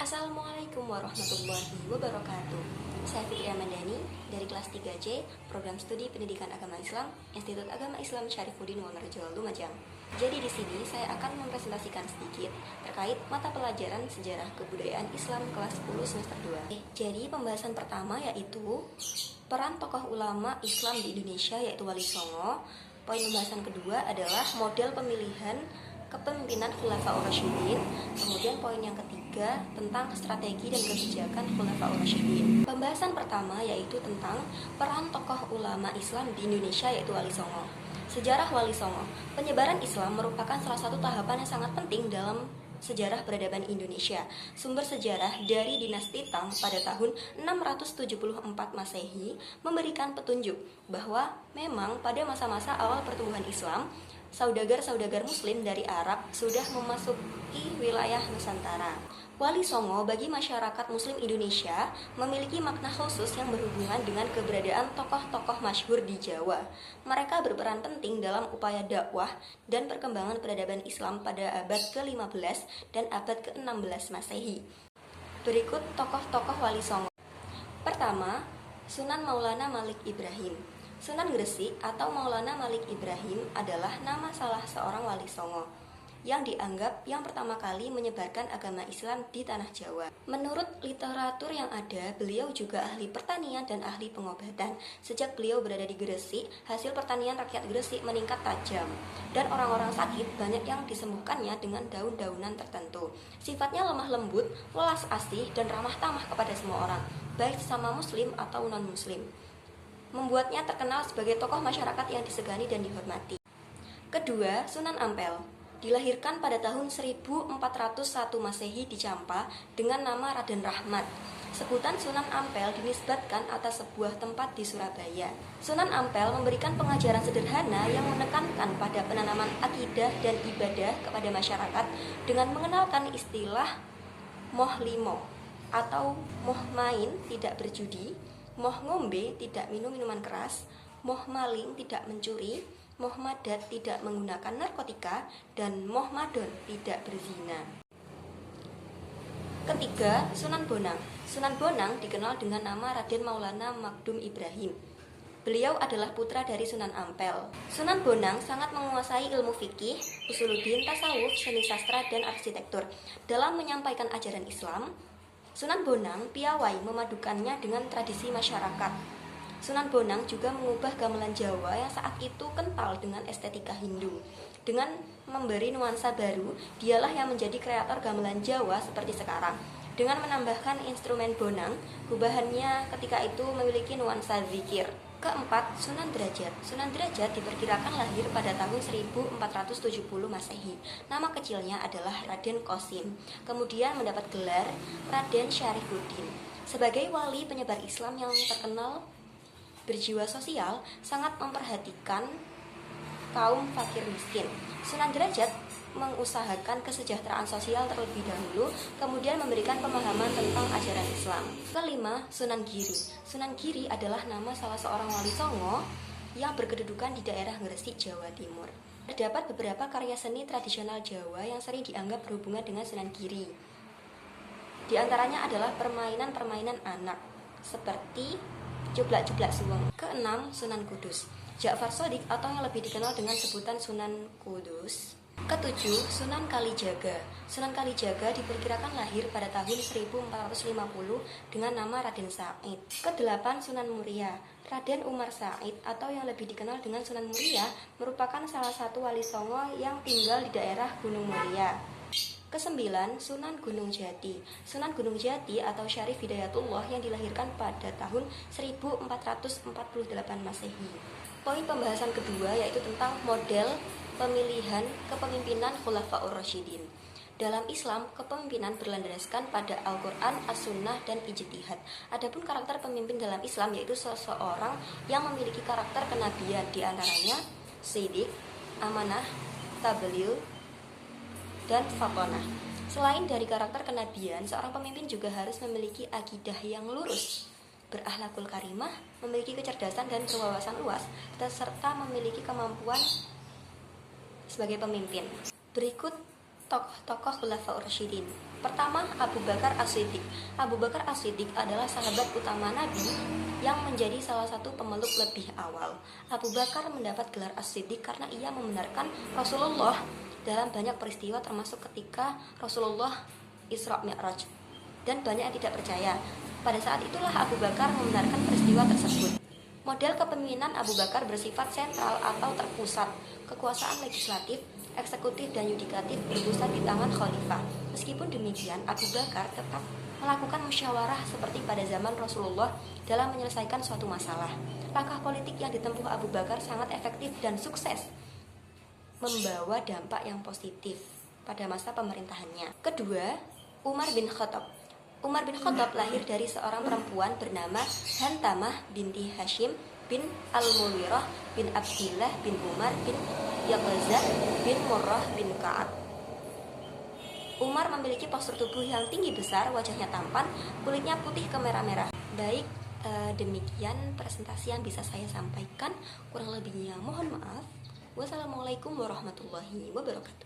Assalamualaikum warahmatullahi wabarakatuh. Saya Fitri Amandani dari kelas 3C, Program Studi Pendidikan Agama Islam, Institut Agama Islam Syarifuddin Wonorejo, Lumajang. Jadi di sini saya akan mempresentasikan sedikit terkait mata pelajaran Sejarah Kebudayaan Islam kelas 10 semester 2. Jadi pembahasan pertama yaitu peran tokoh ulama Islam di Indonesia yaitu Wali Songo. Poin pembahasan kedua adalah model pemilihan kepemimpinan Khulafaur Rasyidin. Kemudian poin yang ketiga tentang strategi dan kebijakan Khulafaur Rasyidin. Pembahasan pertama yaitu tentang peran tokoh ulama Islam di Indonesia yaitu Wali Songo. Sejarah Wali Songo. Penyebaran Islam merupakan salah satu tahapan yang sangat penting dalam sejarah peradaban Indonesia. Sumber sejarah dari dinasti Tang pada tahun 674 Masehi memberikan petunjuk bahwa memang pada masa-masa awal pertumbuhan Islam, saudagar-saudagar muslim dari Arab sudah memasuki wilayah Nusantara. Wali Songo bagi masyarakat muslim Indonesia memiliki makna khusus yang berhubungan dengan keberadaan tokoh-tokoh masyhur di Jawa. Mereka berperan penting dalam upaya dakwah dan perkembangan peradaban Islam pada abad ke-15 dan abad ke-16 Masehi. Berikut tokoh-tokoh Wali Songo. Pertama, Sunan Maulana Malik Ibrahim. Sunan Gresik atau Maulana Malik Ibrahim adalah nama salah seorang Wali Songo yang dianggap yang pertama kali menyebarkan agama Islam di tanah Jawa. Menurut literatur yang ada, beliau juga ahli pertanian dan ahli pengobatan. Sejak beliau berada di Gresik, hasil pertanian rakyat Gresik meningkat tajam dan orang-orang sakit banyak yang disembuhkannya dengan daun-daunan tertentu. Sifatnya lemah lembut, welas asih, dan ramah tamah kepada semua orang, baik sesama muslim atau non-muslim, membuatnya terkenal sebagai tokoh masyarakat yang disegani dan dihormati. Kedua, Sunan Ampel. Dilahirkan pada tahun 1401 Masehi di Campa dengan nama Raden Rahmat. Sebutan Sunan Ampel dinisbatkan atas sebuah tempat di Surabaya. Sunan Ampel memberikan pengajaran sederhana yang menekankan pada penanaman akidah dan ibadah kepada masyarakat dengan mengenalkan istilah moh limo atau moh main tidak berjudi, moh ngombe tidak minum minuman keras, moh maling tidak mencuri, moh madat tidak menggunakan narkotika, dan moh madon tidak berzina. Ketiga, Sunan Bonang. Sunan Bonang dikenal dengan nama Raden Maulana Magdum Ibrahim. Beliau adalah putra dari Sunan Ampel. Sunan Bonang sangat menguasai ilmu fikih, usuluddin, tasawuf, seni sastra, dan arsitektur. Dalam menyampaikan ajaran Islam, Sunan Bonang piawai memadukannya dengan tradisi masyarakat. Sunan Bonang juga mengubah gamelan Jawa yang saat itu kental dengan estetika Hindu. Dengan memberi nuansa baru, dialah yang menjadi kreator gamelan Jawa seperti sekarang. Dengan menambahkan instrumen bonang, gubahannya ketika itu memiliki nuansa zikir. Keempat, Sunan Derajat. Sunan Derajat diperkirakan lahir pada tahun 1470 Masehi. Nama kecilnya adalah Raden Qasim. Kemudian mendapat gelar Raden Syarifuddin. Sebagai wali penyebar Islam yang terkenal berjiwa sosial, sangat memperhatikan kaum fakir miskin. Sunan Derajat mengusahakan kesejahteraan sosial terlebih dahulu, kemudian memberikan pemahaman tentang ajaran Islam. Kelima, Sunan Giri. Sunan Giri adalah nama salah seorang Wali Songo yang berkedudukan di daerah Gresik, Jawa Timur. Terdapat beberapa karya seni tradisional Jawa yang sering dianggap berhubungan dengan Sunan Giri. Di antaranya adalah permainan-permainan anak, seperti Jublak-jublak suweng. Keenam, Sunan Kudus. Ja'far Shadiq atau yang lebih dikenal dengan sebutan Sunan Kudus. Ketujuh, Sunan Kalijaga. Sunan Kalijaga diperkirakan lahir pada tahun 1450 dengan nama Raden Said. Kedelapan, Sunan Muria. Raden Umar Said atau yang lebih dikenal dengan Sunan Muria merupakan salah satu Wali Songo yang tinggal di daerah Gunung Muria. Kesembilan, Sunan Gunung Jati. Sunan Gunung Jati atau Syarif Hidayatullah yang dilahirkan pada tahun 1448 Masehi. Poin pembahasan kedua yaitu tentang model pemilihan kepemimpinan Khulafaur Rasyidin. Dalam Islam, kepemimpinan berlandaskan pada Al-Quran, As-Sunnah, dan Ijtihad. Adapun karakter pemimpin dalam Islam yaitu seseorang yang memiliki karakter kenabian, di antaranya Siddiq, Amanah, Tabligh, dan Fatonah. Selain dari karakter kenabian, seorang pemimpin juga harus memiliki akidah yang lurus, berakhlakul karimah, memiliki kecerdasan dan berwawasan luas, serta memiliki kemampuan sebagai pemimpin. Berikut Tokoh-tokoh Khulafaur Rasyidin. Pertama, Abu Bakar As-Siddiq. Abu Bakar As-Siddiq adalah sahabat utama Nabi yang menjadi salah satu pemeluk lebih awal. Abu Bakar mendapat gelar As-Siddiq karena ia membenarkan Rasulullah dalam banyak peristiwa, termasuk ketika Rasulullah Isra Mi'raj. Dan banyak yang tidak percaya. Pada saat itulah Abu Bakar membenarkan peristiwa tersebut. Model kepemimpinan Abu Bakar bersifat sentral atau terpusat. Kekuasaan legislatif, eksekutif, dan yudikatif berpusat di tangan khalifah. Meskipun demikian, Abu Bakar tetap melakukan musyawarah seperti pada zaman Rasulullah dalam menyelesaikan suatu masalah. Langkah politik yang ditempuh Abu Bakar sangat efektif dan sukses, membawa dampak yang positif pada masa pemerintahannya. Kedua, Umar bin Khattab. Umar bin Khattab lahir dari seorang perempuan bernama Hantamah binti Hashim bin Al-Muwirah bin Abdillah bin Umar bin Yaqzah bin Murrah bin Ka'ab. Umar memiliki postur tubuh yang tinggi besar, wajahnya tampan, kulitnya putih kemerah-merah. Baik, demikian presentasi yang bisa saya sampaikan. Kurang lebihnya mohon maaf. Wassalamualaikum warahmatullahi wabarakatuh.